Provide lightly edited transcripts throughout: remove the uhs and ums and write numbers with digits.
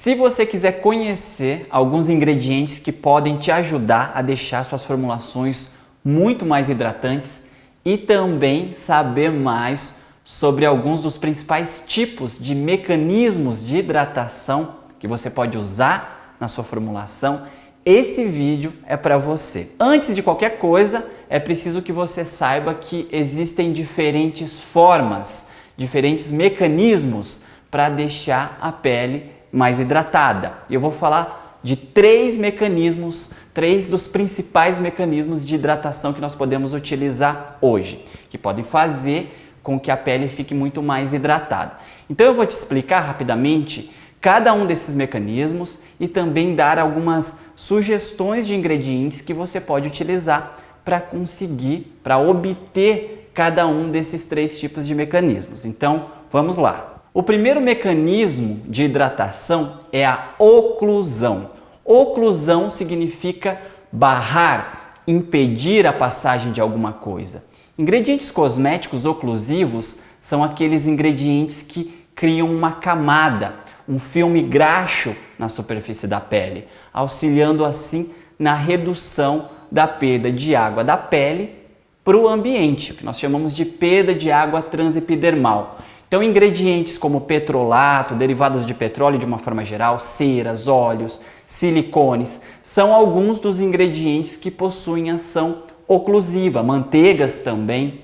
Se você quiser conhecer alguns ingredientes que podem te ajudar a deixar suas formulações muito mais hidratantes e também saber mais sobre alguns dos principais tipos de mecanismos de hidratação que você pode usar na sua formulação, esse vídeo é para você. Antes de qualquer coisa, é preciso que você saiba que existem diferentes formas, diferentes mecanismos para deixar a pele mais hidratada. Eu vou falar de três mecanismos, três dos principais mecanismos de hidratação que nós podemos utilizar hoje, que podem fazer com que a pele fique muito mais hidratada. Então eu vou te explicar rapidamente cada um desses mecanismos e também dar algumas sugestões de ingredientes que você pode utilizar para obter cada um desses três tipos de mecanismos. Então, vamos lá. O primeiro mecanismo de hidratação é a oclusão. Oclusão significa barrar, impedir a passagem de alguma coisa. Ingredientes cosméticos oclusivos são aqueles ingredientes que criam uma camada, um filme graxo na superfície da pele, auxiliando assim na redução da perda de água da pele para o ambiente, o que nós chamamos de perda de água transepidermal. Então, ingredientes como petrolato, derivados de petróleo de uma forma geral, ceras, óleos, silicones, são alguns dos ingredientes que possuem ação oclusiva, manteigas também.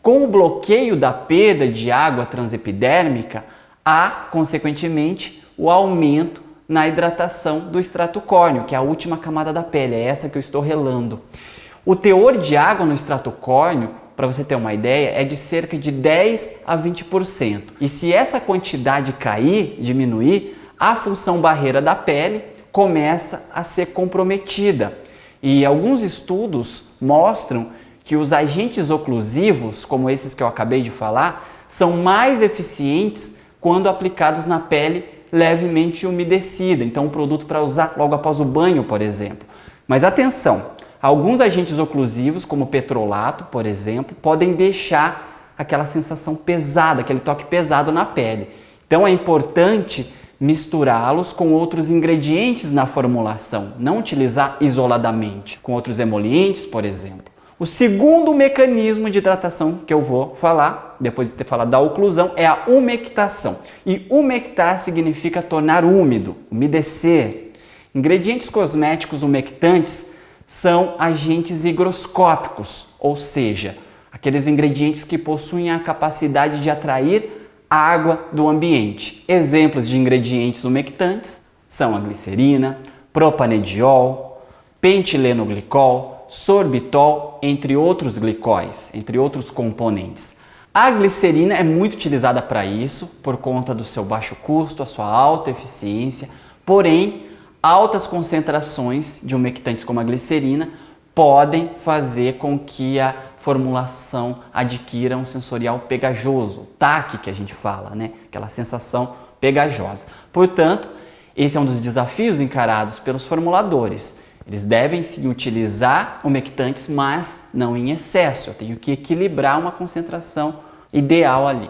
Com o bloqueio da perda de água transepidérmica, há, consequentemente, o aumento na hidratação do extrato córneo, que é a última camada da pele, é essa que eu estou relando. O teor de água no extrato córneo, para você ter uma ideia, é de cerca de 10 a 20%. E se essa quantidade cair, diminuir, a função barreira da pele começa a ser comprometida. E alguns estudos mostram que os agentes oclusivos, como esses que eu acabei de falar, são mais eficientes quando aplicados na pele levemente umedecida. Então, um produto para usar logo após o banho, por exemplo. Mas atenção, alguns agentes oclusivos, como o petrolato, por exemplo, podem deixar aquela sensação pesada, aquele toque pesado na pele. Então, é importante misturá-los com outros ingredientes na formulação, não utilizar isoladamente, com outros emolientes, por exemplo. O segundo mecanismo de hidratação que eu vou falar, depois de ter falado da oclusão, é a umectação. E umectar significa tornar úmido, umedecer. Ingredientes cosméticos umectantes são agentes higroscópicos, ou seja, aqueles ingredientes que possuem a capacidade de atrair água do ambiente. Exemplos de ingredientes umectantes são a glicerina, propanediol, pentileno-glicol, sorbitol, entre outros glicóis, entre outros componentes. A glicerina é muito utilizada para isso, por conta do seu baixo custo, a sua alta eficiência, porém, altas concentrações de umectantes como a glicerina podem fazer com que a formulação adquira um sensorial pegajoso, taque que a gente fala, né? Aquela sensação pegajosa. Portanto, esse é um dos desafios encarados pelos formuladores. Eles devem sim utilizar umectantes, mas não em excesso. Eu tenho que equilibrar uma concentração ideal ali.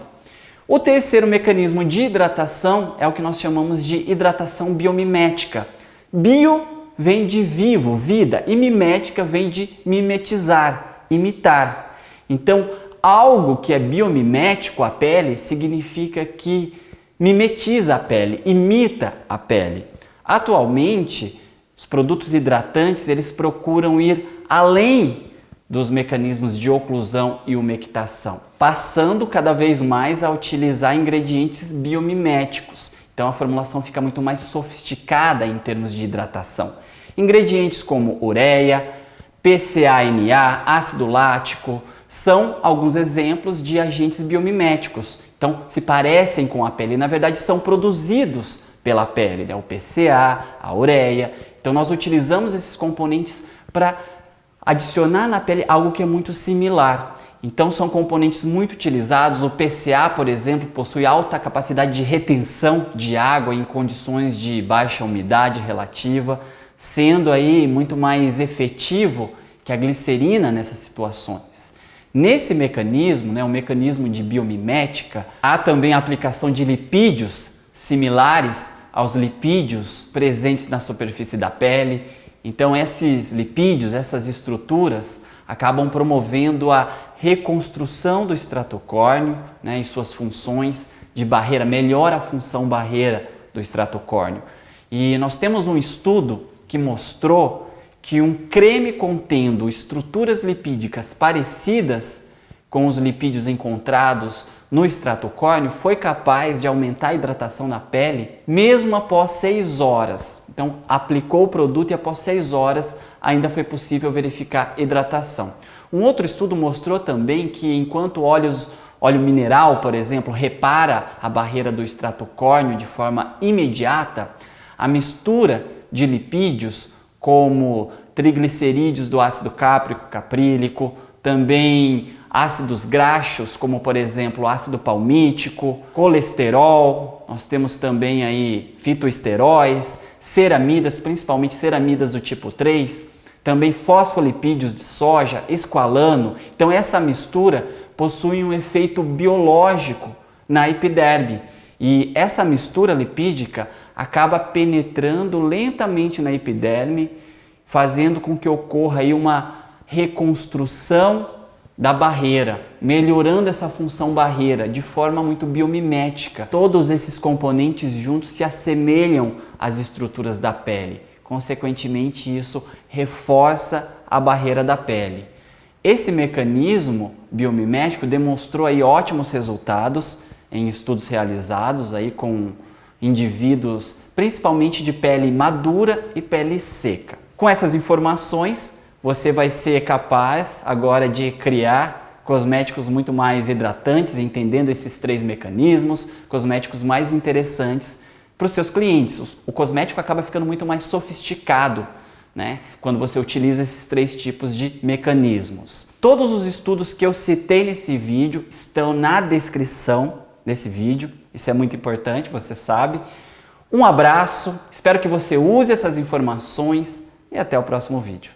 O terceiro mecanismo de hidratação é o que nós chamamos de hidratação biomimética. Bio vem de vivo, vida, e mimética vem de mimetizar, imitar. Então, algo que é biomimético à pele significa que mimetiza a pele, imita a pele. Atualmente, os produtos hidratantes, eles procuram ir além dos mecanismos de oclusão e umectação, passando cada vez mais a utilizar ingredientes biomiméticos. Então a formulação fica muito mais sofisticada em termos de hidratação. Ingredientes como ureia, PCA-NA, ácido lático, são alguns exemplos de agentes biomiméticos. Então se parecem com a pele, na verdade são produzidos pela pele, né? O PCA, a ureia. Então nós utilizamos esses componentes para adicionar na pele algo que é muito similar. Então são componentes muito utilizados. O PCA, por exemplo, possui alta capacidade de retenção de água em condições de baixa umidade relativa, sendo aí muito mais efetivo que a glicerina nessas situações. Nesse mecanismo, o mecanismo de biomimética, há também a aplicação de lipídios similares aos lipídios presentes na superfície da pele. Então esses lipídios, essas estruturas, acabam promovendo a reconstrução do estrato córneo, né, e suas funções de barreira, melhora a função barreira do estrato córneo. E nós temos um estudo que mostrou que um creme contendo estruturas lipídicas parecidas com os lipídios encontrados no estrato córneo foi capaz de aumentar a hidratação na pele mesmo após 6 horas. Então, aplicou o produto e após 6 horas ainda foi possível verificar hidratação. Um outro estudo mostrou também que enquanto óleo mineral, por exemplo, repara a barreira do estrato córneo de forma imediata, a mistura de lipídios como triglicerídeos do ácido cáprico, caprílico, também ácidos graxos, como por exemplo ácido palmítico, colesterol, nós temos também aí fitoesteróis, ceramidas, principalmente ceramidas do tipo 3, também fosfolipídios de soja, esqualano. Então essa mistura possui um efeito biológico na epiderme e essa mistura lipídica acaba penetrando lentamente na epiderme, fazendo com que ocorra aí uma reconstrução da barreira, melhorando essa função barreira de forma muito biomimética. Todos esses componentes juntos se assemelham às estruturas da pele. Consequentemente, isso reforça a barreira da pele. Esse mecanismo biomimético demonstrou aí ótimos resultados em estudos realizados aí com indivíduos principalmente de pele madura e pele seca. Com essas informações, você vai ser capaz agora de criar cosméticos muito mais hidratantes, entendendo esses 3 mecanismos, cosméticos mais interessantes para os seus clientes. O cosmético acaba ficando muito mais sofisticado, né, quando você utiliza esses 3 tipos de mecanismos. Todos os estudos que eu citei nesse vídeo estão na descrição desse vídeo, isso é muito importante, você sabe. Um abraço, espero que você use essas informações e até o próximo vídeo.